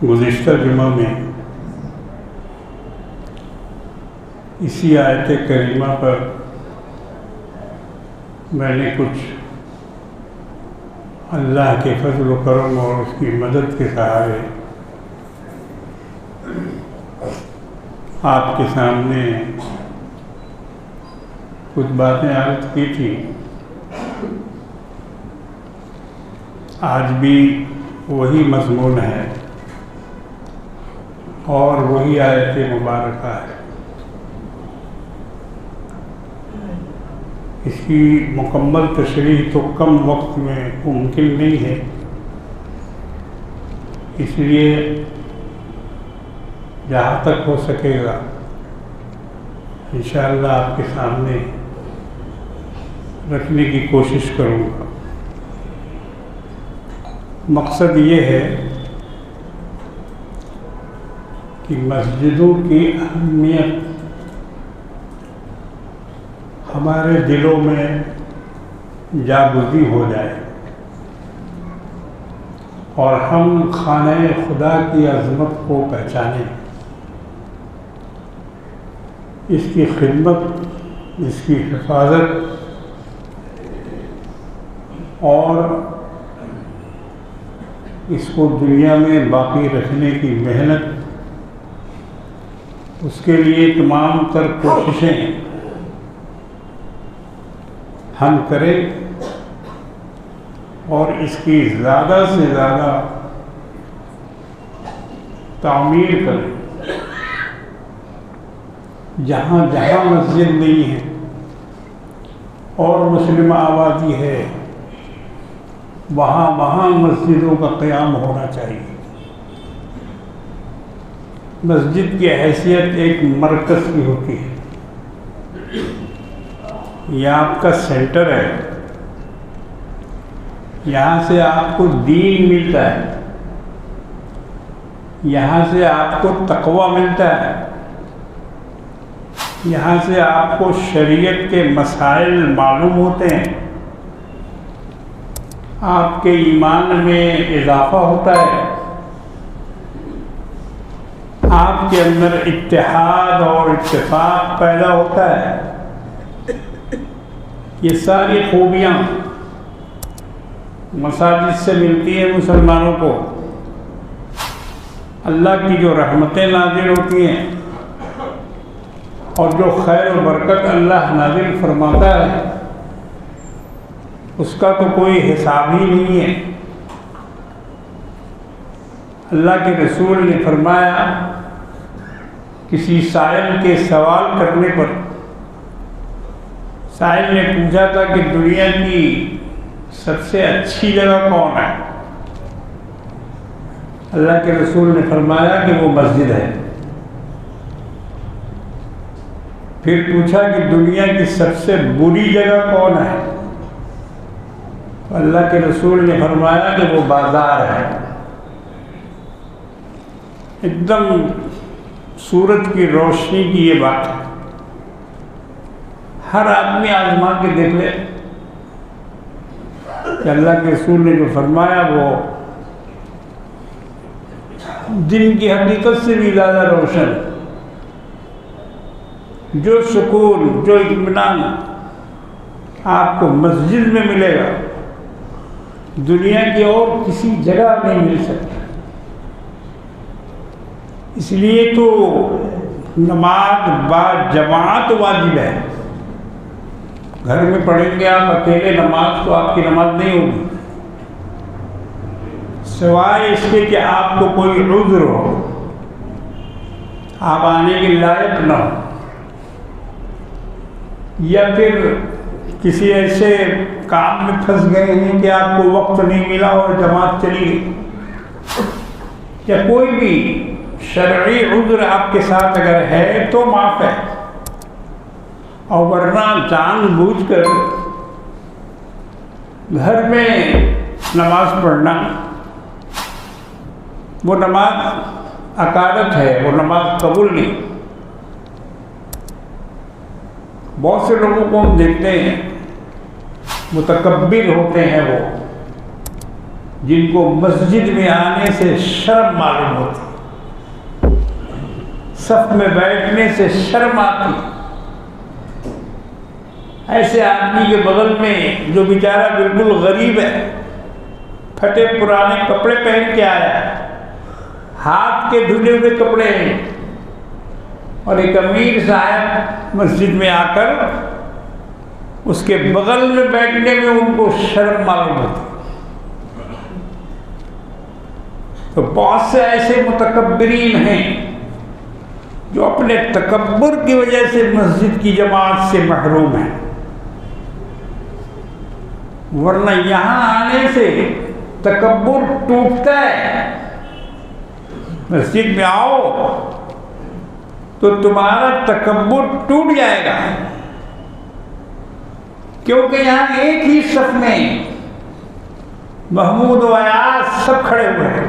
گزشتہ جمعہ میں اسی آیت کریمہ پر میں نے کچھ اللہ کے فضل و کرم اور اس کی مدد کے سہارے آپ کے سامنے کچھ باتیں عرض کی تھی۔ آج بھی وہی مضمون ہے اور وہی آیت مبارکہ ہے۔ اس کی مکمل تشریح تو کم وقت میں ممکن نہیں ہے، اس لیے جہاں تک ہو سکے گا انشاءاللہ آپ کے سامنے رکھنے کی کوشش کروں گا۔ مقصد یہ ہے کہ مسجدوں کی اہمیت ہمارے دلوں میں جاگزی ہو جائے اور ہم خانہ خدا کی عظمت کو پہچانیں، اس کی خدمت، اس کی حفاظت اور اس کو دنیا میں باقی رکھنے کی محنت، اس کے لیے تمام تر کوششیں ہم کریں اور اس کی زیادہ سے زیادہ تعمیر کریں۔ جہاں جہاں مسجد نہیں ہے اور مسلم آبادی ہے، وہاں وہاں مسجدوں کا قیام ہونا چاہیے۔ مسجد کی حیثیت ایک مرکز کی ہوتی ہے، یہ آپ کا سینٹر ہے، یہاں سے آپ کو دین ملتا ہے، یہاں سے آپ کو تقویٰ ملتا ہے، یہاں سے آپ کو شریعت کے مسائل معلوم ہوتے ہیں، آپ کے ایمان میں اضافہ ہوتا ہے، آپ کے اندر اتحاد اور اتفاق پیدا ہوتا ہے۔ یہ ساری خوبیاں مساجد سے ملتی ہیں مسلمانوں کو۔ اللہ کی جو رحمتیں نازل ہوتی ہیں اور جو خیر و برکت اللہ نازل فرماتا ہے، اس کا تو کوئی حساب ہی نہیں ہے۔ اللہ کے رسول نے فرمایا، کسی سائل کے سوال کرنے پر سائل نے پوچھا تھا کہ دنیا کی سب سے اچھی جگہ کون ہے؟ اللہ کے رسول نے فرمایا کہ وہ مسجد ہے۔ پھر پوچھا کہ دنیا کی سب سے بری جگہ کون ہے؟ اللہ کے رسول نے فرمایا کہ وہ بازار ہے۔ ایک دم سورج کی روشنی کی یہ بات ہے، ہر آدمی آزما کے دیکھ لے کہ اللہ کے رسول نے جو فرمایا وہ دن کی حقیقت سے بھی زیادہ روشن۔ جو سکون، جو اطمینان آپ کو مسجد میں ملے گا، دنیا کی اور کسی جگہ نہیں مل سکتا۔ اس لیے تو نماز با جماعت واجب ہے۔ گھر میں پڑھیں گے آپ اکیلے نماز تو آپ کی نماز نہیں ہوگی، سوائے اس کے کہ آپ کو کوئی عذر ہو، آپ آنے کے لائق نہ ہو، یا پھر کسی ایسے کام میں پھنس گئے ہیں کہ آپ کو وقت نہیں ملا اور جماعت چلی گئی، یا کوئی بھی شرعی عذر آپ کے ساتھ اگر ہے تو معاف ہے، اور ورنہ جان بوجھ کر گھر میں نماز پڑھنا، وہ نماز عقادت ہے، وہ نماز قبول نہیں۔ بہت سے لوگوں کو ہم دیکھتے ہیں متکبر ہوتے ہیں، وہ جن کو مسجد میں آنے سے شرم معلوم ہوتی، صف میں بیٹھنے سے شرم آتی، ایسے آدمی کے بغل میں جو بیچارہ بالکل غریب ہے، پھٹے پرانے کپڑے پہن کے آیا، ہاتھ کے دھلے ہوئے کپڑے ہیں، اور ایک امیر صاحب مسجد میں آ کر اس کے بغل میں بیٹھنے میں ان کو شرم معلوم ہوتی۔ تو بہت سے ایسے متکبرین ہیں جو اپنے تکبر کی وجہ سے مسجد کی جماعت سے محروم ہیں، ورنہ یہاں آنے سے تکبر ٹوٹتا ہے۔ مسجد میں آؤ تو تمہارا تکبر ٹوٹ جائے گا، کیونکہ یہاں ایک ہی صف میں محمود و ایاز سب کھڑے ہوئے ہیں،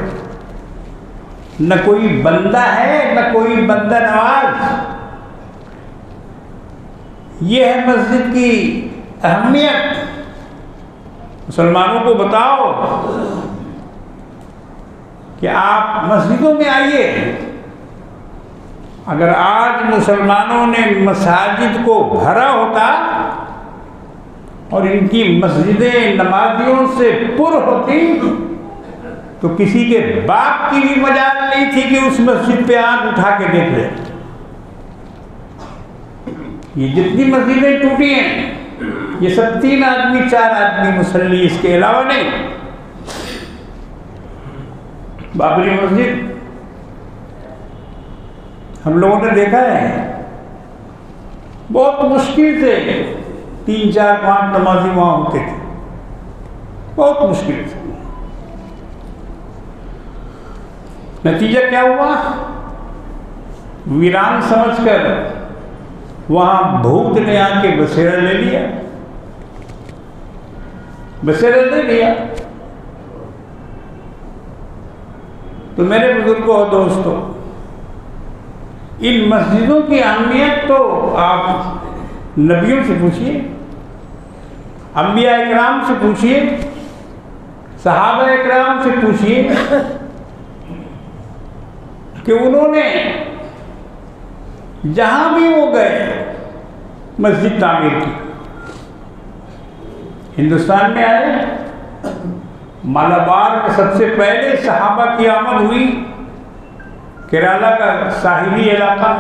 نہ کوئی بندہ ہے نہ کوئی بندہ نواز۔ یہ ہے مسجد کی اہمیت۔ مسلمانوں کو بتاؤ کہ آپ مسجدوں میں آئیے۔ اگر آج مسلمانوں نے مساجد کو بھرا ہوتا اور ان کی مسجدیں نمازیوں سے پر ہوتی تو کسی کے باپ کی بھی مجال نہیں تھی کہ اس مسجد پہ آنکھ اٹھا کے دیکھ لے۔ یہ جتنی مسجدیں ٹوٹی ہیں یہ سب 3 آدمی 4 آدمی مصلی، اس کے علاوہ نہیں۔ بابری مسجد ہم لوگوں نے دیکھا ہے، بہت مشکل سے 3 4 5 نمازی وہاں ہوتے تھے، بہت مشکل سے۔ نتیجہ کیا ہوا؟ ویران سمجھ کر وہاں بھوت نے آ کے بسیرا لے لیا، بسیرا لے لیا۔ تو میرے بزرگوں اور دوستوں، ان مسجدوں کی اہمیت تو آپ نبیوں سے پوچھیے، انبیاء اکرام سے پوچھیے، صحابہ اکرام سے پوچھیے کہ انہوں نے جہاں بھی وہ گئے مسجد تعمیر کی۔ ہندوستان میں آئے، مالابار میں سب سے پہلے صحابہ کی آمد ہوئی، کیرالہ کا ساحلی علاقہ،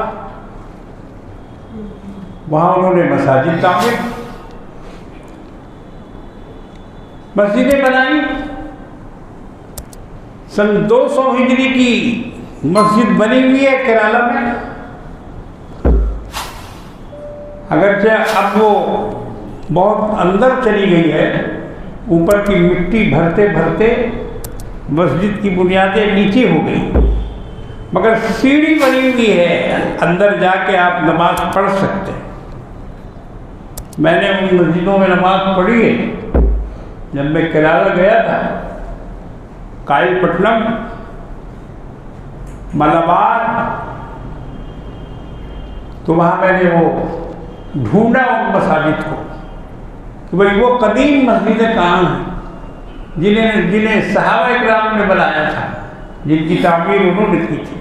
وہاں انہوں نے مساجد تعمیر، مسجدیں بنائی۔ سن 200 ہجری کی مسجد بنی ہوئی ہے کیرالہ میں، اگرچہ اب وہ بہت اندر چلی گئی ہے، اوپر کی مٹی بھرتے بھرتے مسجد کی بنیادیں نیچے ہو گئی، مگر سیڑھی بنی ہوئی ہے، اندر جا کے آپ نماز پڑھ سکتے ہیں۔ میں نے ان مسجدوں میں نماز پڑھی ہے جب میں کیرالہ گیا تھا، کائل پٹنم، مالابار، تو وہاں میں نے وہ ڈھونڈا ان مساجد کو کہ بھئی وہ قدیم مسجدیں کہاں ہیں جنہیں صحابہ اکرام نے بنایا تھا، جن کی تعمیر انہوں نے کی تھی۔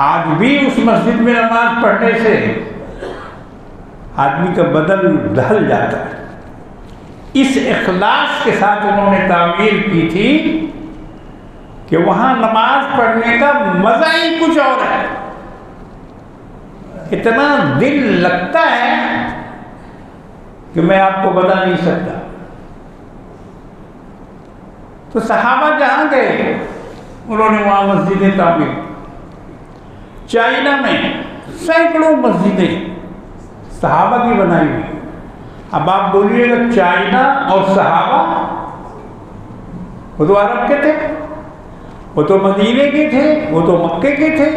آج بھی اس مسجد میں نماز پڑھنے سے آدمی کا بدن ڈھل جاتا ہے۔ اس اخلاص کے ساتھ انہوں نے تعمیر کی تھی کہ وہاں نماز پڑھنے کا مزہ ہی کچھ اور ہے، اتنا دل لگتا ہے کہ میں آپ کو بتا نہیں سکتا۔ تو صحابہ جہاں گئے انہوں نے وہاں مسجدیں تعمیر۔ چائنا میں سینکڑوں مسجدیں صحابہ کی بنائی ہوئی۔ اب آپ بولیے گا چائنا اور صحابہ، وہ تو عرب کے تھے، وہ تو مدینے کے تھے، وہ تو مکے کے تھے،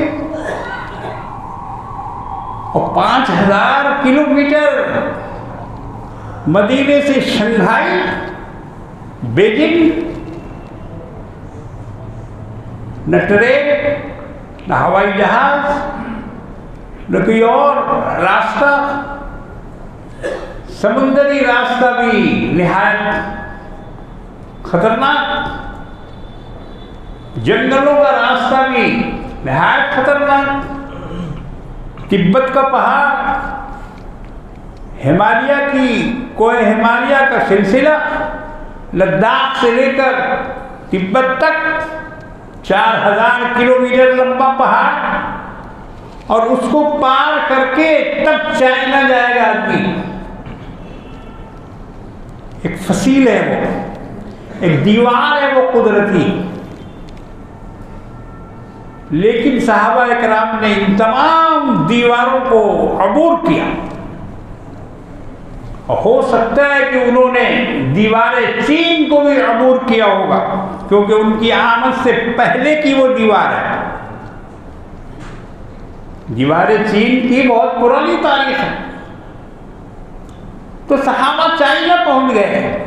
اور 5000 کلومیٹر مدینے سے شنگھائی، بیجنگ، نہ ٹرین نہ ہوائی جہاز نہ کوئی اور راستہ، سمندری راستہ بھی نہایت خطرناک، جنگلوں کا راستہ بھی نہایت خطرناک، تبت کا پہاڑ، ہمالیہ کی کوہ ہمالیہ کا سلسلہ، لداخ سے لے کر تبت تک 4000 کلومیٹر لمبا پہاڑ، اور اس کو پار کر کے تب چائنا جائے گا آدمی۔ ایک فصیل ہے وہ، ایک دیوار ہے وہ قدرتی، لیکن صحابہ اکرام نے ان تمام دیواروں کو عبور کیا، اور ہو سکتا ہے کہ انہوں نے دیوار چین کو بھی عبور کیا ہوگا، کیونکہ ان کی آمد سے پہلے کی وہ دیوار ہے۔ دیوار چین کی بہت پرانی تاریخ ہے، تو صحابہ چائنا پہنچ گئے،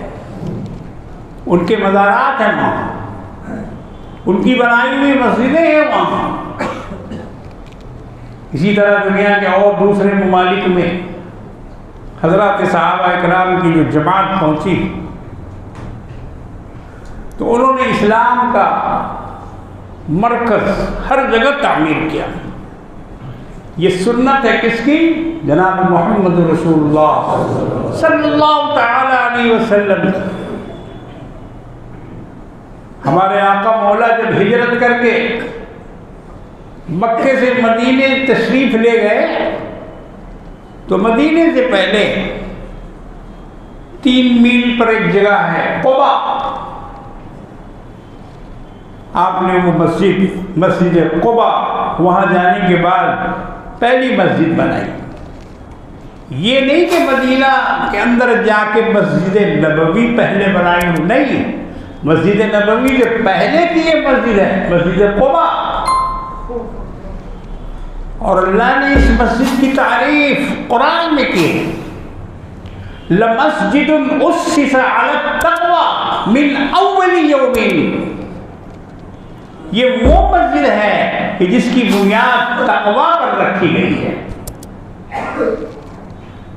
ان کے مزارات ہیں وہاں، ان کی بنائی ہوئی مسجدیں ہیں وہاں۔ اسی طرح دنیا کے اور دوسرے ممالک میں حضرات صحابہ اکرام کی جو جماعت پہنچی تو انہوں نے اسلام کا مرکز ہر جگہ تعمیر کیا۔ یہ سنت ہے کس کی؟ جناب محمد رسول اللہ صلی اللہ تعالی علیہ وسلم۔ ہمارے آقا مولا جب ہجرت کر کے مکے سے مدینے تشریف لے گئے تو مدینے سے پہلے 3 میل پر ایک جگہ ہے قبا، آپ نے وہ مسجد قبا وہاں جانے کے بعد پہلی مسجد بنائی۔ یہ نہیں کہ مدینہ کے اندر جا کے مسجد نبوی پہلے بنائی ہوں، نہیں، مسجد نبوی جو پہلے کی یہ مسجد ہے مسجد قبا، اور اللہ نے اس مسجد کی تعریف قرآن میں کی، لَمَسْجِدٌ أُسِّسَ عَلَى التَّقْوَى مِنْ أَوَّلِ يَوْمٍ، یہ وہ مسجد ہے کہ جس کی بنیاد تقویٰ پر رکھی گئی ہے۔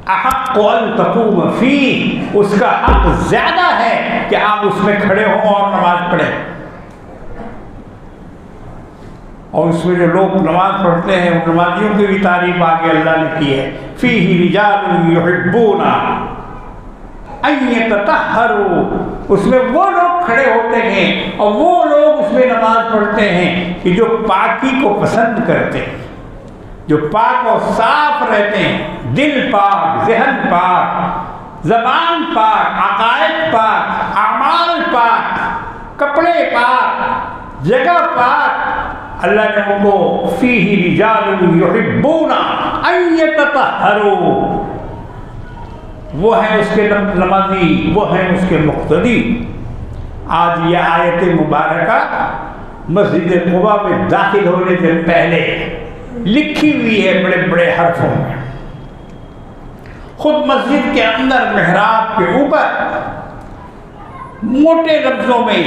احق ان تقوم فیہ، اس کا حق زیادہ ہے کہ آپ اس میں کھڑے ہوں اور نماز پڑھیں، اور اس میں جو لوگ نماز پڑھتے ہیں ان نمازیوں کی بھی تعریف آگے اللہ نے کی ہے، فیہ رجال یحبون ان یتطہروا، اس میں وہ لوگ کھڑے ہوتے ہیں اور وہ لوگ اس میں نماز پڑھتے ہیں کہ جو پاکی کو پسند کرتے ہیں، جو پاک اور صاف رہتے ہیں، دل پاک، ذہن پاک، زبان پاک، عقائد پاک، اعمال پاک، کپڑے پاک، جگہ پاک۔ اللہ نے ان کو فیہ رجال یحبون ان یتطہروا، وہ ہیں اس کے نمازی، وہ ہیں اس کے مقتدی۔ آج یہ آیت مبارکہ مسجد قباء میں داخل ہونے سے پہلے لکھی ہوئی ہے بڑے بڑے حرفوں میں، خود مسجد کے اندر محراب کے اوپر موٹے لفظوں میں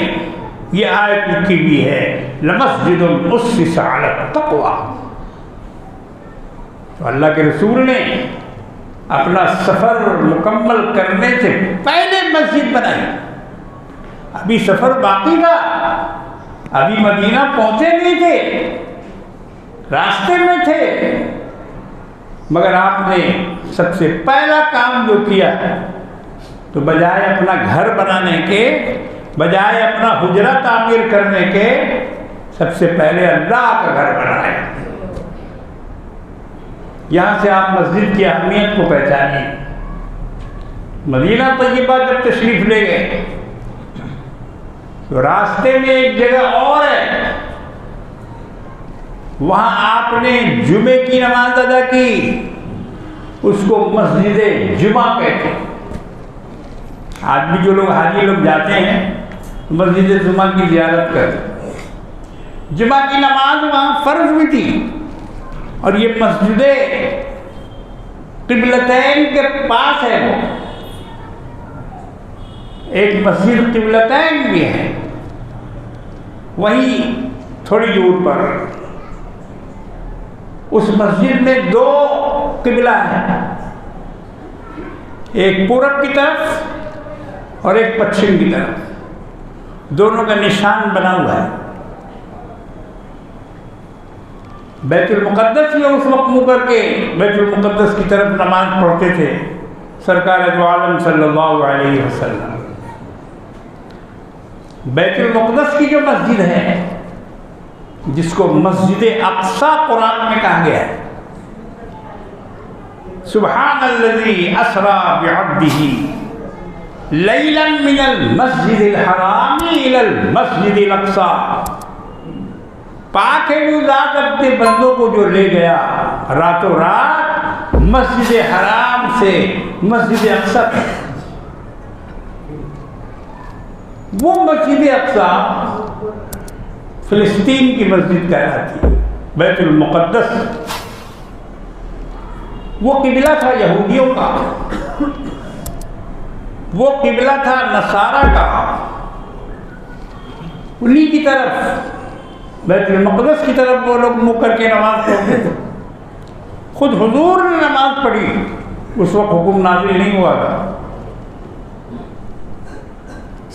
یہ آیت لکھی ہوئی ہے، لَمَسْجِدٌ أُسِّسَ عَلَى التَّقْوَى۔ تو اللہ کے رسول نے اپنا سفر مکمل کرنے سے پہلے مسجد بنائی، ابھی سفر باقی تھا، ابھی مدینہ پہنچے نہیں تھے، راستے میں تھے، مگر آپ نے سب سے پہلا کام جو کیا تو بجائے اپنا گھر بنانے کے، بجائے اپنا حجرہ تعمیر کرنے کے، سب سے پہلے اللہ کا گھر بنایا۔ یہاں سے آپ مسجد کی اہمیت کو پہچانیں۔ مدینہ طیبہ جب تشریف لے گئے تو راستے میں ایک جگہ اور ہے، وہاں آپ نے جمعے کی نماز ادا کی، اس کو مسجد جمعہ کہتے ہیں۔ آج بھی جو لوگ حاجی لوگ جاتے ہیں مسجد جمعہ کی زیارت کرتے ہیں، جمعہ کی نماز وہاں فرض بھی تھی، اور یہ مسجد قبلتین کے پاس ہے، وہ ایک مسجد قبلتین بھی ہے، وہیں تھوڑی دور پر اس مسجد میں 2 قبلہ ہیں، ایک پورب کی طرف اور ایک پچھم کی طرف۔ دونوں کا نشان بنا ہوا ہے۔ بیت المقدس میں اس وقت منہ کر کے بیت المقدس کی طرف نماز پڑھتے تھے سرکار دو عالم صلی اللہ علیہ وسلم۔ بیت المقدس کی جو مسجد ہے، جس کو مسجد اقصی قرآن میں کہا گیا ہے، سبحان الذی اسری بعبدہ لیلا من المسجد الحرام الی المسجد الاقصی، پاک ہے وہ ذات اپنے بندوں کو جو لے گیا راتوں رات مسجد حرام سے مسجد اقصی تک۔ وہ مسجد اقصی فلسطین کی مسجد کہلاتی ہے، بیت المقدس وہ قبلہ تھا یہودیوں کا، وہ قبلہ تھا نصارہ کا، انہی کی طرف بیت المقدس کی طرف وہ لوگ منہ کر کے نماز پڑھتے تھے۔ خود حضور نے نماز پڑھی، اس وقت حکم نازل نہیں ہوا تھا۔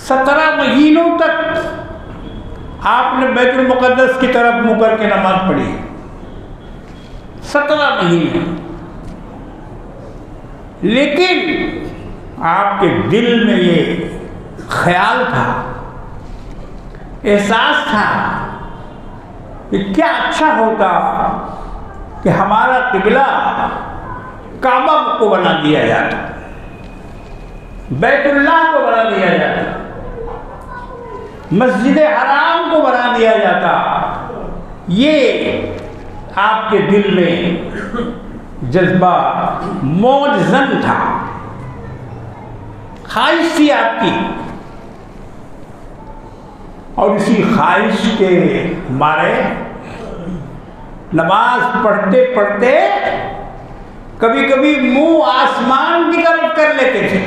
17 مہینوں تک آپ نے بیت المقدس کی طرف منہ کر کے نماز پڑھی، 17 مہینے۔ لیکن آپ کے دل میں یہ خیال تھا، احساس تھا کہ کیا اچھا ہوتا کہ ہمارا قبلہ کعبہ کو بنا دیا جاتا، بیت اللہ کو بنا دیا جاتا، مسجد حرام کو بنا دیا جاتا۔ یہ آپ کے دل میں جذبہ موج زن تھا، خواہش تھی آپ کی، اور اسی خواہش کے مارے نماز پڑھتے پڑھتے کبھی کبھی منہ آسمان کی طرف کر لیتے تھے،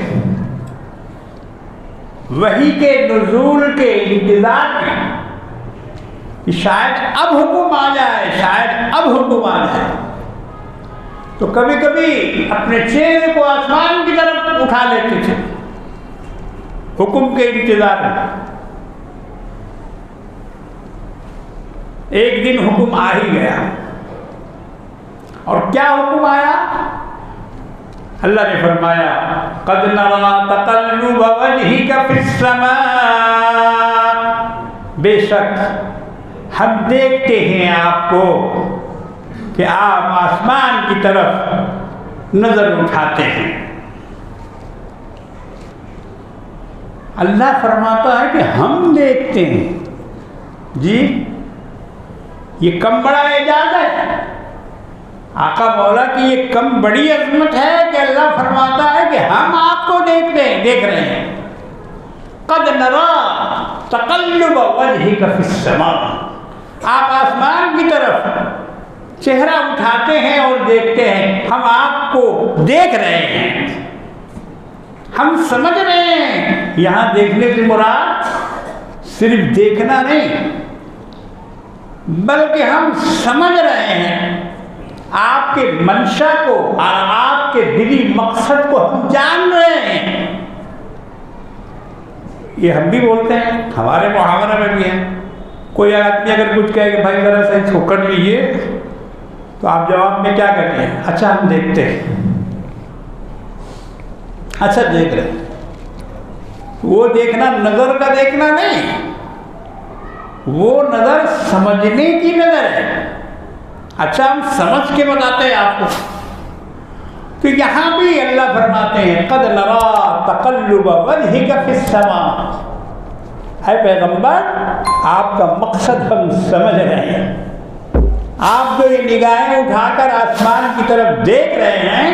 وحی کے نزول کے انتظار میں کہ شاید اب حکم آ جائے، شاید اب حکم آ جائے۔ تو کبھی کبھی اپنے چہرے کو آسمان کی طرف اٹھا لیتے تھے حکم کے انتظار میں۔ ایک دن حکم آ ہی گیا، اور کیا حکم آیا؟ اللہ نے فرمایا قد نرى تقلب وجهك في السماء، بے شک ہم دیکھتے ہیں آپ کو کہ آپ آسمان کی طرف نظر اٹھاتے ہیں۔ اللہ فرماتا ہے کہ ہم دیکھتے ہیں، جی یہ کم بڑا اعجاز ہے، آقا مولا کی یہ کم بڑی عظمت ہے کہ اللہ فرماتا ہے کہ ہم آپ کو دیکھ رہے ہیں۔ قد نرى تقلب وجهك في السماء، آپ آسمان کی طرف چہرہ اٹھاتے ہیں اور دیکھتے ہیں، ہم آپ کو دیکھ رہے ہیں، ہم سمجھ رہے ہیں۔ یہاں دیکھنے سے مراد صرف دیکھنا نہیں، بلکہ ہم سمجھ رہے ہیں آپ کے منشا کو اور آپ کے دلی مقصد کو ہم جان رہے ہیں۔ یہ ہم بھی بولتے ہیں، ہمارے محاورہ میں بھی ہے۔ کوئی آدمی اگر کچھ کہے کہ بھائی ذرا سا اس کو کر لیجیے، تو آپ جواب میں کیا کہتے ہیں؟ اچھا ہم دیکھتے ہیں، اچھا دیکھ رہے ہیں۔ وہ دیکھنا نظر کا دیکھنا نہیں، وہ نظر سمجھنے کی نظر ہے۔ اچھا ہم سمجھ کے بتاتے ہیں آپ کو۔ تو یہاں بھی اللہ فرماتے ہیں قد نرى تقلب وجهك في السماء، اے پیغمبر آپ کا مقصد ہم سمجھ رہے ہیں، آپ جو یہ نگاہیں اٹھا کر آسمان کی طرف دیکھ رہے ہیں،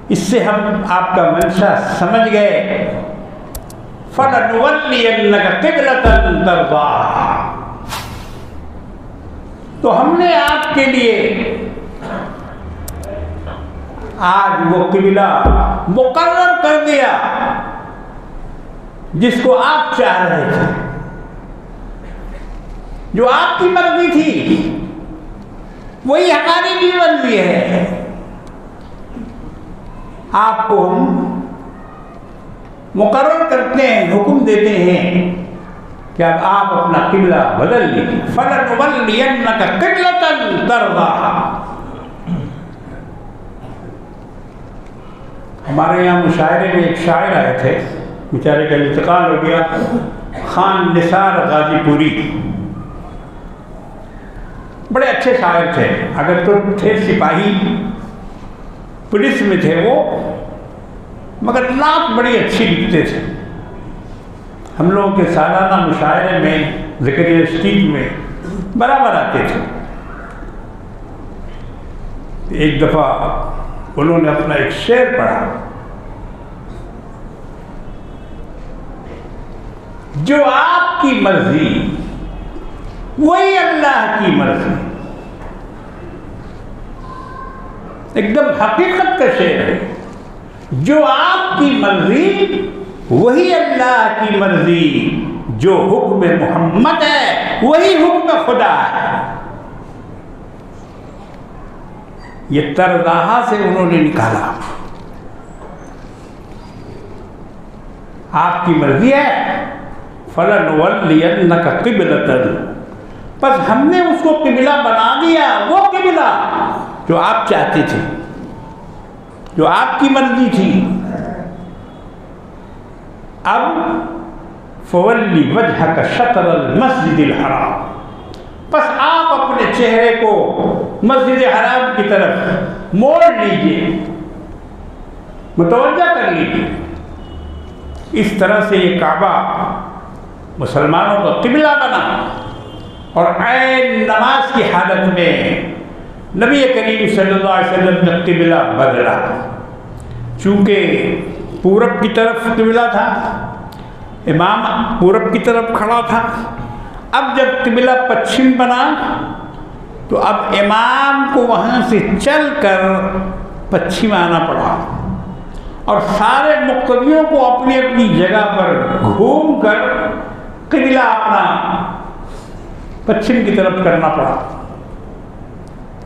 اس سے ہم آپ کا منشا سمجھ گئے۔ فَلَنُوَلِّيَنَّكَ قِبْلَةً تَرْضَاهَا، تو ہم نے آپ کے لیے آج وہ قبلہ مقرر کر دیا جس کو آپ چاہ رہے تھے، جو آپ کی مرضی تھی، وہی ہماری بھی مرضی ہے۔ آپ کو ہم مقرر کرتے ہیں، حکم دیتے ہیں کہ اب آپ اپنا قبلہ بدل لیجیے. فَلَنُوَلِّيَنَّكَ قِبْلَةً تَرْضَاهَا. ہمارے یہاں مشاعرے میں ایک شاعر آئے تھے، بیچارے کا انتقال ہو گیا، خان نثار غازی پوری. بڑے اچھے شاعر تھے، اگر تو تھے سپاہی پولیس میں تھے وہ، مگر نعت بڑی اچھی لکھتے تھے. ہم لوگوں کے سالانہ مشاعرے میں زکریا اسٹریٹ میں برابر آتے تھے. ایک دفعہ انہوں نے اپنا ایک شعر پڑھا، جو آپ کی مرضی وہی اللہ کی مرضی. ایک دم حقیقت کا شعر ہے. جو آپ کی مرضی وہی اللہ کی مرضی، جو حکم محمد ہے وہی حکم خدا ہے. یہ ترضاہا سے انہوں نے نکالا. آپ کی مرضی ہے فَلَنُوَلِّيَنَّكَ قِبْلَةً، بس ہم نے اس کو قبلہ بنا دیا، وہ قبلہ جو آپ چاہتے تھے، جو آپ کی مرضی تھی. اب فَوَلِّ وَجْهَكَ شَطْرَ الْمَسْجِدِ الْحَرَامِ، بس آپ اپنے چہرے کو مسجد حرام کی طرف موڑ لیجئے، متوجہ کر لیجئے. اس طرح سے یہ کعبہ مسلمانوں کا قبلہ بنا، اور عین نماز کی حالت میں نبی کریم صلی اللہ علیہ وسلم نے قبلہ بدلا. چونکہ پورب کی طرف قبلہ تھا، امام پورب کی طرف کھڑا تھا. اب جب قبلہ پچھم بنا تو اب امام کو وہاں سے چل کر پچھم آنا پڑا، اور سارے مقتدیوں کو اپنی اپنی جگہ پر گھوم کر قبلہ اپنا پچھم کی طرف کرنا پڑا.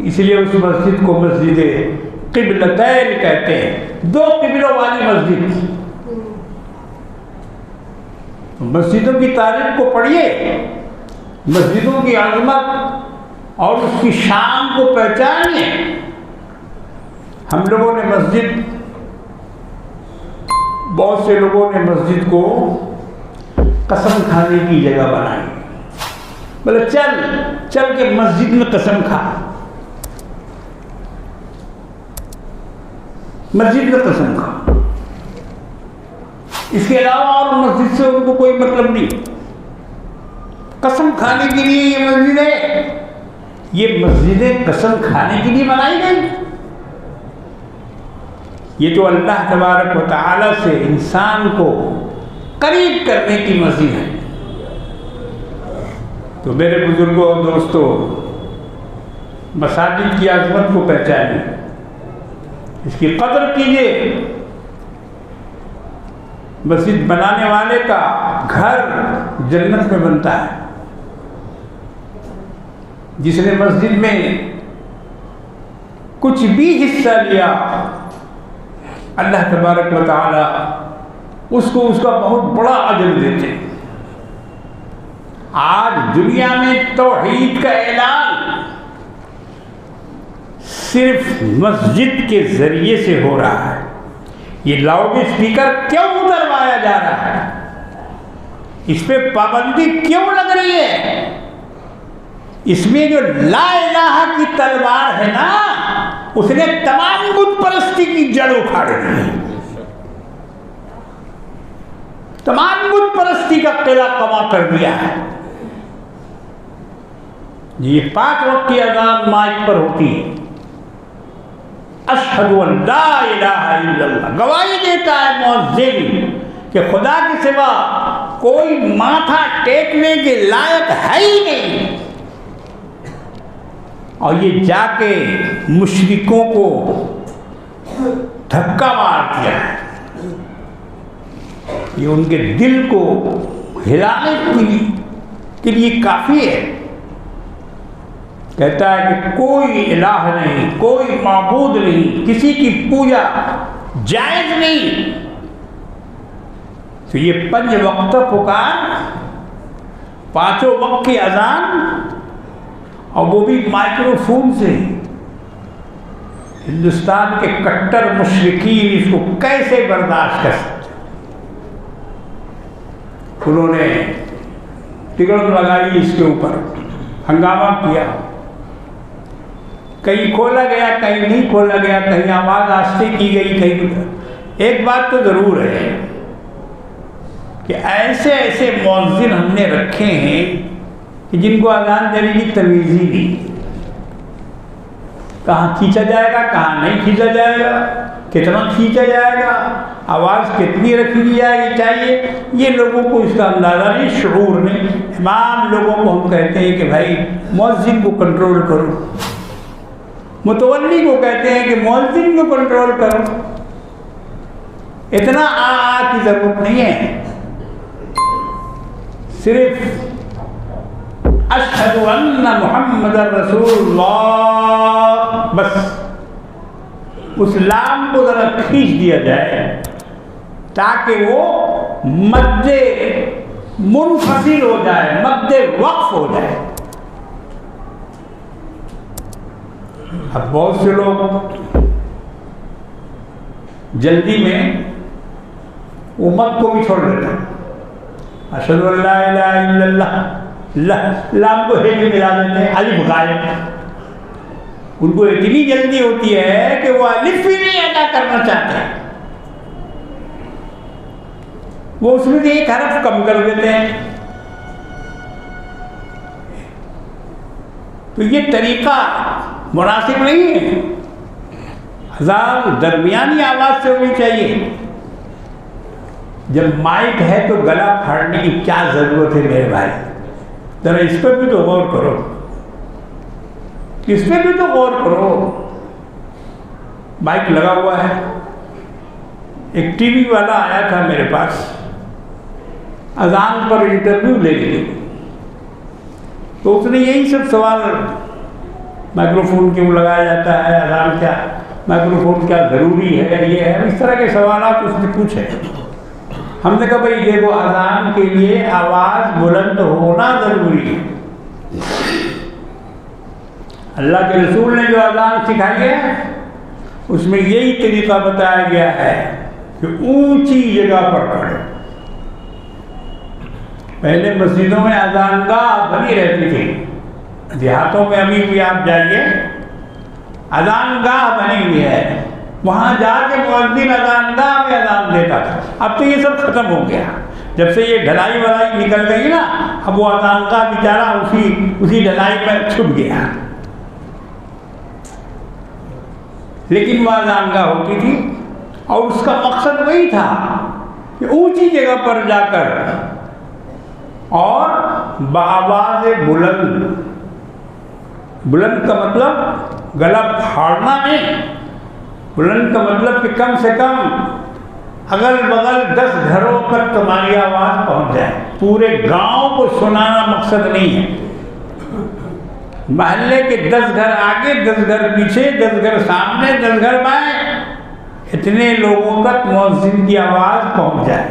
اس لیے اس مسجد کو مسجد قبلتین کہتے ہیں، دو قبلوں والی مسجد. مسجدوں کی تاریخ کو پڑھیے، مسجدوں کی عظمت اور اس کی شان کو پہچانیے. ہم لوگوں نے مسجد، بہت سے لوگوں نے مسجد کو قسم کھانے کی جگہ بنائی. بولے چل کے مسجد میں قسم کھا، مسجد میں قسم کھا. اس کے علاوہ اور مسجد سے ان کو کوئی مطلب نہیں. قسم کھانے کے لیے یہ مسجد ہے، یہ مسجدیں قسم کھانے کے لیے بنائی گئی. یہ تو اللہ تبارک و تعالی سے انسان کو قریب کرنے کی مسجد ہے. تو میرے بزرگوں اور دوستوں، مساجد کی عظمت کو پہچانیے، اس کی قدر کیجیے. مسجد بنانے والے کا گھر جنت میں بنتا ہے. جس نے مسجد میں کچھ بھی حصہ لیا، اللہ تبارک و تعالی اس کو اس کا بہت بڑا اجر دیتے. آج دنیا میں توحید کا اعلان صرف مسجد کے ذریعے سے ہو رہا ہے. یہ لاؤڈ اسپیکر کیوں اتروایا جا رہا ہے؟ اس پہ پابندی کیوں لگ رہی ہے؟ اس میں جو لا الہ کی تلوار ہے نا، اس نے تمام بت پرستی کی جڑ اکھاڑ دی. تمام بت پرستی کا قلعہ کما کر دیا ہے. یہ 5 وقت کی اذان مائک پر ہوتی ہے، اشہد ان لا الہ الا اللہ، گواہی دیتا ہے مؤذن کہ خدا کے سوا کوئی ماتھا ٹیکنے کے لائق ہے ہی نہیں. اور یہ جا کے مشرکوں کو دھکا مار دیا ہے. یہ ان کے دل کو ہلانے کے لیے کافی ہے. کہتا ہے کہ کوئی الہ نہیں، کوئی معبود نہیں، کسی کی پوجا جائز نہیں. تو یہ 5 وقت پکار 5 وقت کی اذان، اور وہ بھی مائکرو فون سے۔ ہندوستان کے کٹر مشرکین اس کو کیسے برداشت کر سکتے؟ انہوں نے ٹکٹ لگائی اس کے اوپر، ہنگامہ کیا، کہیں کھولا گیا کہیں نہیں کھولا گیا، کہیں آواز آہستہ کی گئی کہیں۔ ایک بات تو ضرور ہے کہ ایسے ایسے مؤذن ہم نے رکھے ہیں کہ جن کو اذان دینے کی تمیز ہی نہیں، کہاں کھینچا جائے گا کہاں نہیں کھینچا جائے گا، کتنا کھینچا جائے گا، آواز کتنی رکھی جائے گی چاہیے، یہ لوگوں کو اس کا اندازہ نہیں، شعور نہیں۔ امام لوگوں کو ہم کہتے ہیں کہ بھائی مؤذن کو کنٹرول کرو، متولی کو کہتے ہیں کہ مؤذن کو کنٹرول کرو، اتنا کی ضرورت نہیں ہے، صرف اشہد ان محمد رسول اللہ، بس اس لام کو ذرا کھینچ دیا جائے تاکہ وہ مد منفصل ہو جائے، مد وقف ہو جائے۔ اب بہت سے لوگ جلدی میں امت کو بھی چھوڑ دیتے ہیں، اشہد ان لا الہ الا اللہ، لام کو ہے بھی ملا دیتے ہیں، الف غائب۔ ان کو اتنی جلدی ہوتی ہے کہ وہ الف بھی نہیں ادا کرنا چاہتے ہیں، وہ اس میں سے ایک حرف کم کر دیتے ہیں۔ تو یہ طریقہ مناسب نہیں ہے، اذان درمیانی آواز سے ہونی چاہیے۔ جب مائک ہے تو گلا پھاڑنے کی کیا ضرورت ہے میرے بھائی؟ ذرا اس پہ بھی تو غور کرو، اس پہ بھی تو غور کرو۔ مائک لگا ہوا ہے، ایک ٹی وی والا آیا تھا میرے پاس، اذان پر انٹرویو لے لیے، تو اس نے یہی سب سوال، مائکرو فون کیوں لگایا جاتا ہے، اذان کیا، مائکرو فون کیا ضروری ہے، یہ ہے، اس طرح کے سوالات اس نے پوچھے۔ ہم نے کہا بھائی دیکھو، اذان کے لیے آواز بلند ہونا ضروری ہے۔ اللہ کے رسول نے جو اذان سکھائی ہے اس میں یہی طریقہ بتایا گیا ہے کہ اونچی جگہ پر پڑھے۔ پہلے مسجدوں میں اذان گاہ بنی رہتی تھی، دیہاتوں میں ابھی بھی آپ جائیے اذان گاہ بنی ہوئی ہے، وہاں جا کے مؤذن اذان گاہ میں اذان دیتا تھا۔ اب تو یہ سب ختم ہو گیا، جب سے یہ ڈھلائی ولائی نکل گئی نا، اب وہ اذان گاہ بیچارہ اسی ڈھلائی میں چھپ گیا، لیکن وہ اذان گاہ ہوتی تھی اور اس کا مقصد وہی تھا کہ اونچی جگہ پر جا کر اور بآواز بلند، بلند کا مطلب گلا پھاڑنا نہیں، بلند کا مطلب کہ کم سے کم اگل بغل 10 گھروں تک تمہاری آواز پہنچ جائے، پورے گاؤں کو سنانا مقصد نہیں ہے، محلے کے 10 گھر آگے 10 گھر پیچھے 10 گھر سامنے 10 گھر بائیں، اتنے لوگوں تک مؤذن کی آواز پہنچ جائے۔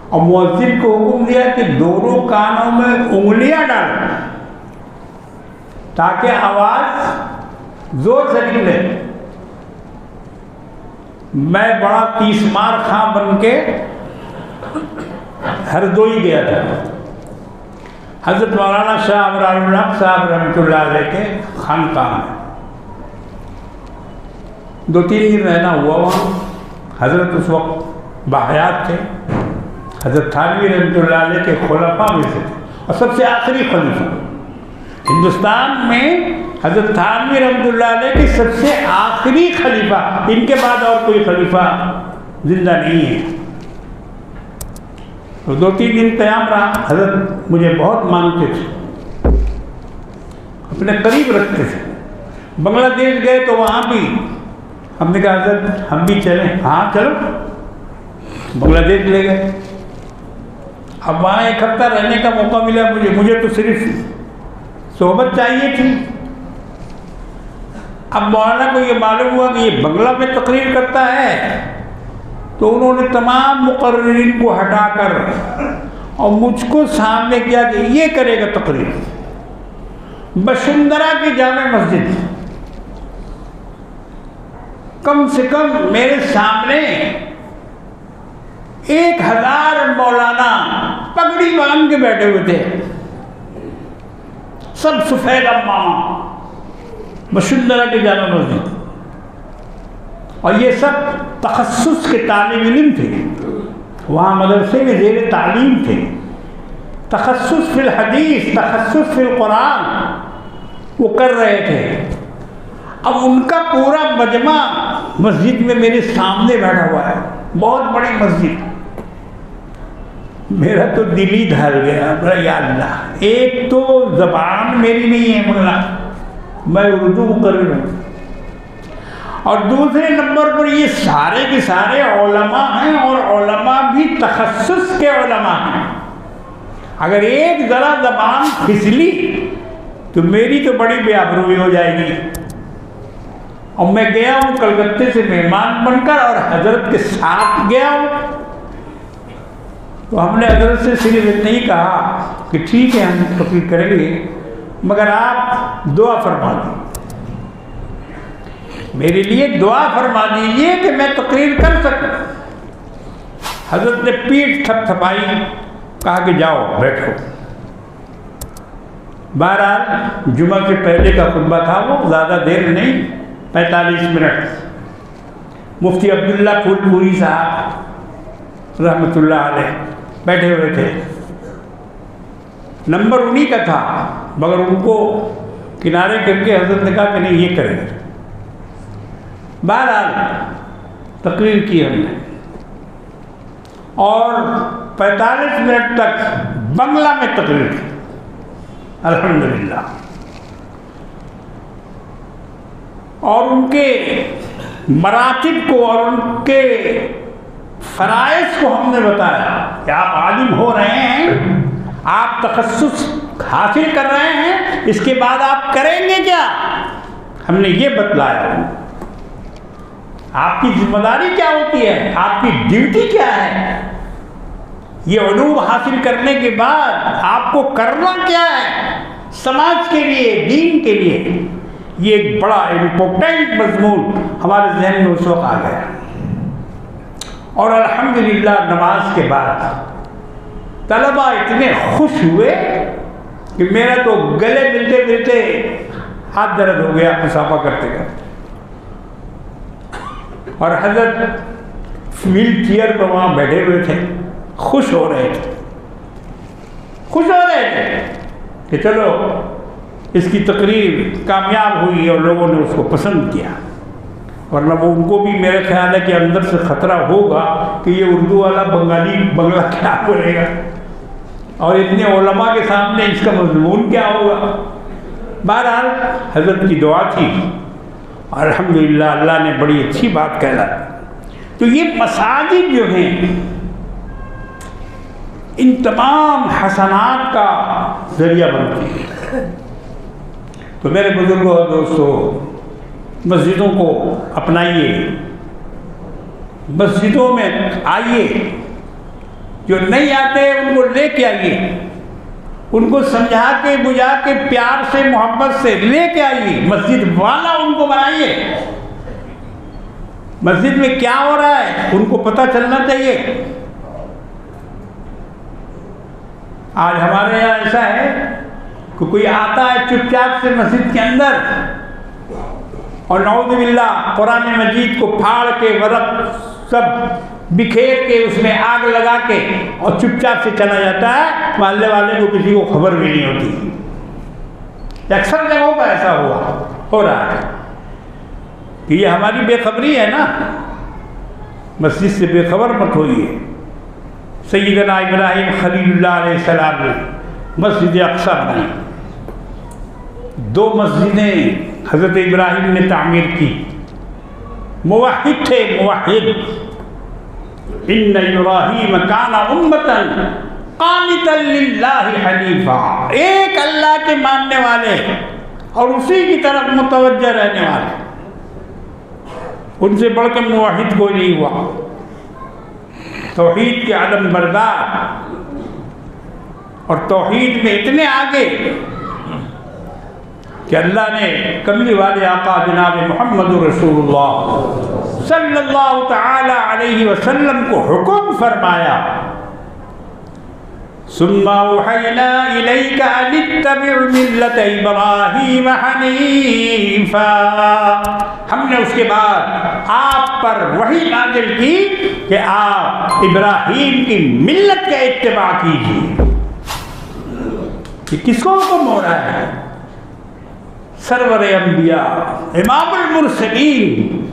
اور مؤذن کو حکم دیا کہ دونوں کانوں میں انگلیاں ڈالیں تاکہ آواز زور سے نکلے۔ میں بڑا تیسمار خاں بن کے ہردوئی گیا تھا، حضرت مولانا شاہ ابرار الحق صاحب رحمۃ اللہ علیہ کے خانقاہ میں 2-3 دن رہنا ہوا وہاں۔ حضرت اس وقت باحیات تھے، حضرت تھانوی رحمۃ اللہ علیہ کے خلفاء میں سے تھے، اور سب سے آخری خلیفہ ہندوستان میں حضرت تھانوی رحمۃ اللہ علیہ کے سب سے آخری خلیفہ، ان کے بعد اور کوئی خلیفہ زندہ نہیں ہے۔ تو 2-3 دن قیام رہا۔ حضرت مجھے بہت مانتے تھے، اپنے قریب رکھتے تھے۔ بنگلہ دیش گئے تو وہاں بھی ہم نے کہا حضرت ہم بھی چلیں، ہاں چلو، بنگلہ دیش لے گئے۔ اب وہاں 1 ہفتہ رہنے کا موقع ملا مجھے تو صرف صحبت چاہیے تھی۔ اب مولانا کو یہ معلوم ہوا کہ یہ بنگلہ میں تقریر کرتا ہے، تو انہوں نے تمام مقررین کو ہٹا کر اور مجھ کو سامنے کیا کہ یہ کرے گا تقریر. بشندرا کی جامع مسجد، کم سے کم میرے سامنے 1000 مولانا پگڑی باندھ کے بیٹھے ہوئے تھے، سب سفید امامہ، بشندرا کی جامع مسجد. اور یہ سب تخصص کے طالب علم تھے، وہاں مدرسے میں زیر تعلیم تھے، تخصص فی الحدیث، تخصص فی القرآن وہ کر رہے تھے. اب ان کا پورا مجمع مسجد میں میرے سامنے بیٹھا ہوا ہے، بہت بڑی مسجد. میرا تو دل ہی دھل گیا. یا اللہ، ایک تو زبان میری نہیں ہے مولا، میں اردو کر رہا ہوں، اور دوسرے نمبر پر یہ سارے کے سارے علماء ہیں، اور علماء بھی تخصص کے علماء ہیں. اگر ایک ذرا زبان پھسلی تو میری تو بڑی بے آبروئی ہو جائے گی. اور میں گیا ہوں کلکتے سے مہمان بن کر، اور حضرت کے ساتھ گیا ہوں. تو ہم نے حضرت سے صرف اتنا ہی کہا کہ ٹھیک ہے ہم تقریر کریں گے، مگر آپ دعا فرما دیں، میرے لیے دعا فرما دیجئے کہ میں تقریر کر سکوں. حضرت نے پیٹھ تھپ تھپائی، کہا کہ جاؤ بیٹھو. بہرحال جمعہ سے پہلے کا خطبہ تھا، وہ زیادہ دیر نہیں، 45 منٹ. مفتی عبداللہ پھول پوری صاحب رحمۃ اللہ علیہ بیٹھے ہوئے تھے. نمبر انہی کا تھا، مگر ان کو کنارے کر کے حضرت نے کہا کہ نہیں یہ کریں. بہرحال تقریر کی ہم نے، اور 45 منٹ تک بنگلہ میں تقریر کی الحمدللہ. اور ان کے مراتب کو اور ان کے فرائض کو ہم نے بتایا کہ آپ عالم ہو رہے ہیں، آپ تخصص حاصل کر رہے ہیں، اس کے بعد آپ کریں گے کیا، ہم نے یہ بتلایا. آپ کی ذمہ داری کیا ہوتی ہے، آپ کی ڈیوٹی کیا ہے، یہ علوم حاصل کرنے کے بعد آپ کو کرنا کیا ہے سماج کے لیے، دین کے لیے. یہ ایک بڑا امپورٹنٹ مضمون ہمارے ذہن میں اس وقت آ گیا. اور الحمدللہ نماز کے بعد طلباء اتنے خوش ہوئے کہ میرا تو گلے ملتے ملتے ہاتھ درد ہو گیا مسافہ کرتے کرتے. اور حضرت ویل چیئر پر وہاں بیٹھے ہوئے تھے، خوش ہو رہے تھے کہ چلو اس کی تقریر کامیاب ہوئی اور لوگوں نے اس کو پسند کیا. ورنہ وہ ان کو بھی میرے خیال ہے کہ اندر سے خطرہ ہوگا کہ یہ اردو والا بنگالی بنگلہ کیا بولے گا، اور اتنے علماء کے سامنے اس کا مضمون کیا ہوگا. بہرحال حضرت کی دعا تھی، اور الحمدللہ اللہ نے بڑی اچھی بات کہلائی. تو یہ مساجد جو ہیں ان تمام حسنات کا ذریعہ بنتی ہیں. تو میرے بزرگوں اور دوستوں، مسجدوں کو اپنائیے، مسجدوں میں آئیے، جو نہیں آتے ان کو لے کے آئیے، ان کو سمجھا کے بجھا کے پیار سے محبت سے لے کے آئیے، مسجد والا ان کو بنائیے. مسجد میں کیا ہو رہا ہے ان کو پتہ چلنا چاہیے. آج ہمارے یہاں ایسا ہے کہ کوئی آتا ہے چپ چاپ سے مسجد کے اندر، اور نعوذ باللہ قرآن مجید کو پھاڑ کے ورق سب بکھیر کے اس میں آگ لگا کے اور چپ چاپ سے چلا جاتا ہے. محلے والے کو کسی کو خبر بھی نہیں ہوتی. اکثر جگہوں پر ایسا ہو رہا ہے کہ یہ ہماری بے خبری ہے نا. مسجد سے بے خبر مت ہوئیے. سیدنا ابراہیم خلیل اللہ علیہ السلام نے مسجد اقصی بنائی. 2 مسجدیں حضرت ابراہیم نے تعمیر کی. موحد تھے، موحد. ان ابراہیم کان امۃ قانتا للہ حنیفا، ایک اللہ کے ماننے والے اور اسی کی طرف متوجہ رہنے والے. ان سے بڑھ کر موحد کوئی نہیں ہوا. توحید کے علم بردار اور توحید میں اتنے آگے کہ اللہ نے کملی والے آقا جناب محمد رسول اللہ صلی اللہ تعالی علیہ وسلم کو حکم فرمایا ثم اوحینا الیک ان اتبع ملت ابراہیم حنیفا، ہم نے اس کے بعد آپ پر وحی نازل کی کہ آپ ابراہیم کی ملت کا اتباع کیجیے۔ یہ کس کو حکم ہو رہا ہے؟ سرور انبیاء، امام المرسلین،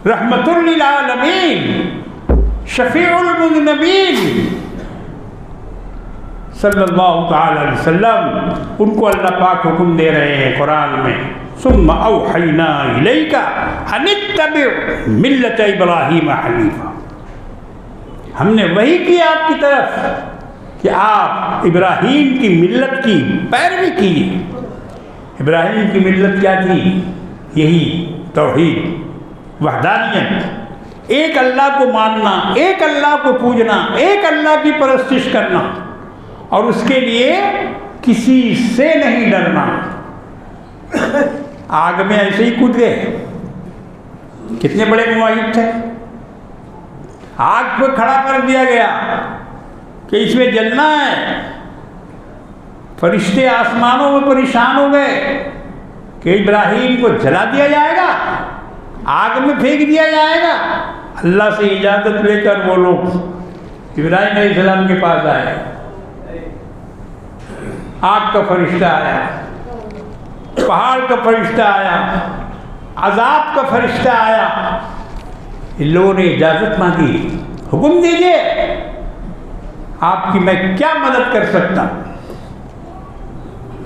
رحمت للعالمین، شفیع المذنبین صلی اللہ تعالی علیہ وسلم، ان کو اللہ پاک حکم دے رہے ہیں قرآن میں ثم اوحینا الیک ان اتبع ملت ابراہیم حنیفا، ہم نے وحی کی آپ کی طرف کہ آپ ابراہیم کی ملت کی پیروی کیجیے۔ ابراہیم کی ملت کیا تھی؟ یہی توحید، وحدانیت، ایک اللہ کو ماننا، ایک اللہ کو پوجنا، ایک اللہ کی پرستش کرنا، اور اس کے لیے کسی سے نہیں ڈرنا۔ آگ میں ایسے ہی کود گئے، کتنے بڑے موحد تھے، آگ پہ کھڑا کر دیا گیا کہ اس میں جلنا ہے، فرشتے آسمانوں میں پریشان ہو گئے کہ ابراہیم کو جلا دیا جائے گا، آگ میں پھینک دیا جائے گا۔ اللہ سے اجازت لے کر وہ لوگ ابراہیم علیہ السلام کے پاس آئے، آگ کا فرشتہ آیا، پہاڑ کا فرشتہ آیا، عذاب کا فرشتہ آیا، ان لوگوں نے اجازت مانگی، حکم دیجئے آپ کی میں کیا مدد کر سکتا ہوں۔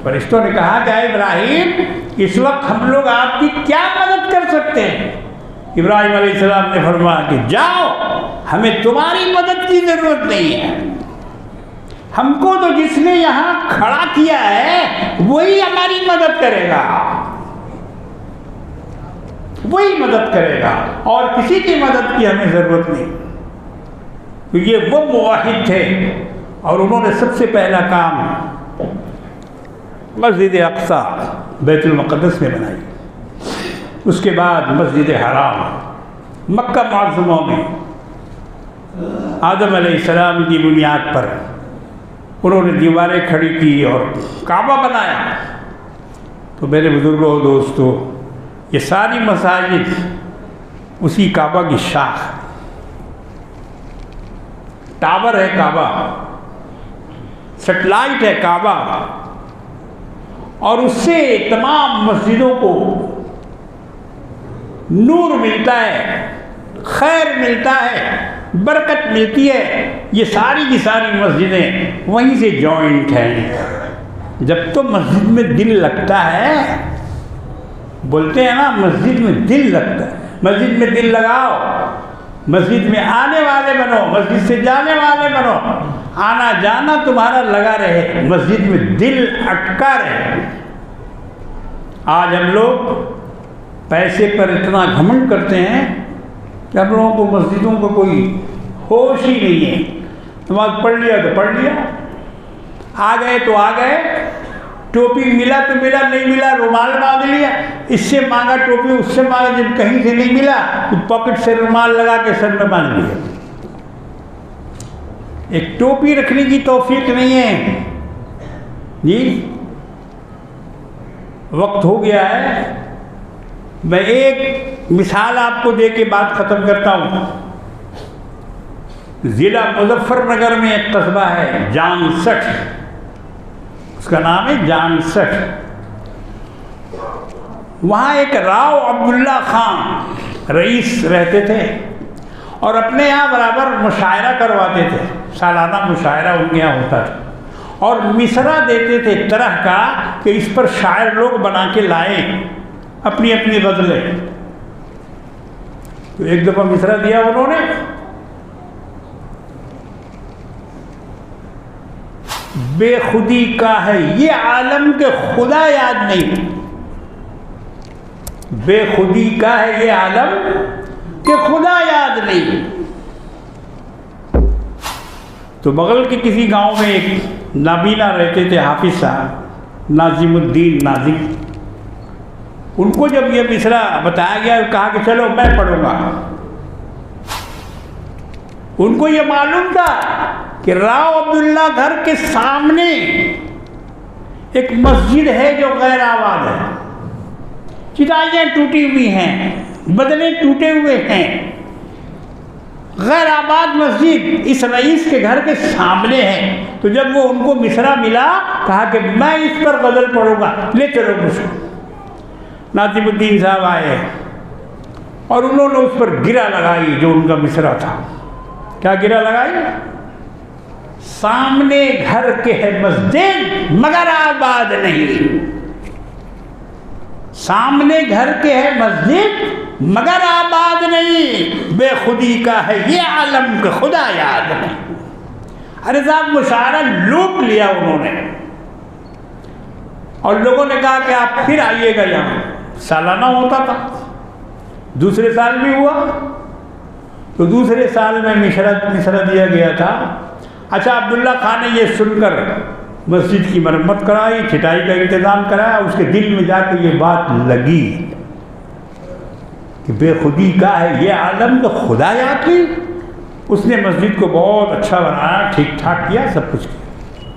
فرشتوں نے کہا کہ اے ابراہیم اس وقت ہم لوگ آپ کی کیا مدد کر سکتے ہیں؟ ابراہیم علیہ السلام نے فرمایا کہ جاؤ، ہمیں تمہاری مدد کی ضرورت نہیں ہے، ہم کو تو جس نے یہاں کھڑا کیا ہے وہی ہماری مدد کرے گا، وہی مدد کرے گا، اور کسی کی مدد کی ہمیں ضرورت نہیں۔ تو یہ وہ موحد تھے، اور انہوں نے سب سے پہلا کام مسجد اقصیٰ بیت المقدس میں بنائی، اس کے بعد مسجد حرام مکہ معظمہ میں آدم علیہ السلام کی بنیاد پر انہوں نے دیواریں کھڑی کی اور کعبہ بنایا۔ تو میرے بزرگوں دوستو، یہ ساری مساجد اسی کعبہ کی شاخ، ٹاور ہے کعبہ، سیٹلائٹ ہے کعبہ، اور اس سے تمام مسجدوں کو نور ملتا ہے، خیر ملتا ہے، برکت ملتی ہے۔ یہ ساری کی ساری مسجدیں وہیں سے جوائنٹ ہیں۔ جب تو مسجد میں دل لگتا ہے، بولتے ہیں نا مسجد میں دل لگتا ہے، مسجد میں دل لگاؤ، مسجد میں آنے والے بنو، مسجد سے جانے والے بنو، آنا جانا تمہارا لگا رہے، مسجد میں دل اٹکا رہے۔ آج ہم لوگ پیسے پر اتنا گھمنڈ کرتے ہیں کہ ہم لوگوں کو مسجدوں کو کوئی ہوش ہی نہیں ہے۔ نماز پڑھ لیا تو پڑھ لیا، آ گئے تو آ گئے، ٹوپی ملا تو ملا، نہیں ملا رومال باندھ لیا، اس سے مانگا ٹوپی، اس سے مانگا، جب کہیں سے نہیں ملا تو پاکٹ سے رومال لگا کے سر میں باندھ لیا۔ ایک ٹوپی رکھنے کی توفیق نہیں ہے۔ جی وقت ہو گیا ہے، میں ایک مثال آپ کو دے کے بات ختم کرتا ہوں۔ ضلع مظفر نگر میں ایک قصبہ ہے جانسٹھ، اس کا نام ہے جانسٹھ۔ وہاں ایک راؤ عبداللہ خان رئیس رہتے تھے، اور اپنے یہاں برابر مشاعرہ کرواتے تھے، سالانہ مشاعرہ ان کے یہاں ہوتا تھا، اور مصرع دیتے تھے طرح کا کہ اس پر شاعر لوگ بنا کے لائیں اپنی اپنی غزلیں۔ تو ایک دفعہ مصرع دیا انہوں نے، بے خودی کا ہے یہ عالم کہ خدا یاد نہیں، بے خودی کا ہے یہ عالم کہ خدا یاد نہیں۔ تو بغل کے کسی گاؤں میں ایک نابینا رہتے تھے حافظ صاحب ناظم الدین ناظم، ان کو جب یہ مصرع بتایا گیا کہا کہ چلو میں پڑھوں گا۔ ان کو یہ معلوم تھا کہ راؤ عبداللہ گھر کے سامنے ایک مسجد ہے جو غیر آباد ہے، چٹائیاں ٹوٹی ہوئی ہیں، بدلے ٹوٹے ہوئے ہیں، غیر آباد مسجد اس رئیس کے گھر کے سامنے ہے۔ تو جب وہ ان کو مصرع ملا کہا کہ میں اس پر غزل پڑھوں گا، لے چلو مجھ کو۔ ناظم الدین صاحب آئے اور انہوں نے اس پر گرہ لگائی جو ان کا مصرع تھا۔ کیا گرہ لگائی؟ سامنے گھر کے ہے مسجد مگر آباد نہیں، سامنے گھر کے ہے مسجد مگر آباد نہیں، بے خودی کا ہے یہ عالم کہ خدا یاد نہیں۔ ارے صاحب مشاعرہ لوٹ لیا انہوں نے، اور لوگوں نے کہا کہ آپ پھر آئیے گا یہاں۔ سالانہ ہوتا تھا، دوسرے سال بھی ہوا، تو دوسرے سال میں مصرع دیا گیا تھا۔ اچھا عبداللہ خان نے یہ سن کر مسجد کی مرمت کرائی، چھٹائی کا انتظام کرایا، اس کے دل میں جا کے یہ بات لگی کہ بے خودی کا ہے یہ عالم تو خدا یاد کی۔ اس نے مسجد کو بہت اچھا بنایا، ٹھیک ٹھاک کیا، سب کچھ کیا۔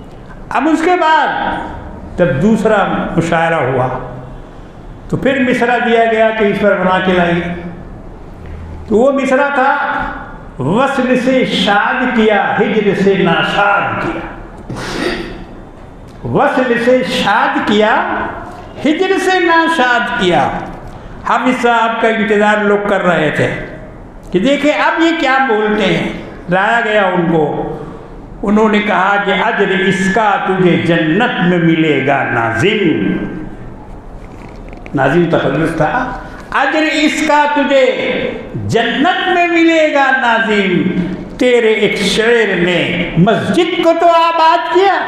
اب اس کے بعد جب دوسرا مشاعرہ ہوا تو پھر مصرع دیا گیا کہ اس پر بنا کے لائیے۔ تو وہ مصرع تھا وصل سے شاد کیا ہجر سے ناشاد کیا، وصل سے شاد کیا ہجر سے ناشاد کیا۔ حافظ صاحب کا انتظار لوگ کر رہے تھے کہ دیکھیں اب یہ کیا بولتے ہیں۔ لایا گیا ان کو، انہوں نے کہا کہ اجر اس کا تجھے جنت میں ملے گا ناظم، ناظم تخلص تھا، اجر اس کا تجھے جنت میں ملے گا ناظم، تیرے ایک شعر نے مسجد کو تو آباد کیا،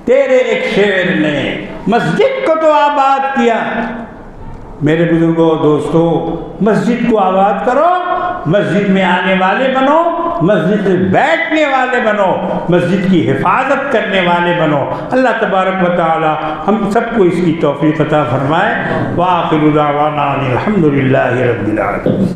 تیرے ایک شعر نے مسجد کو تو آباد کیا۔ میرے بزرگوں دوستو، مسجد کو آباد کرو، مسجد میں آنے والے بنو، مسجد میں بیٹھنے والے بنو، مسجد کی حفاظت کرنے والے بنو۔ اللہ تبارک و تعالی ہم سب کو اس کی توفیق عطا فرمائے۔ وآخر دعوانا الحمد للہ رب العالمین۔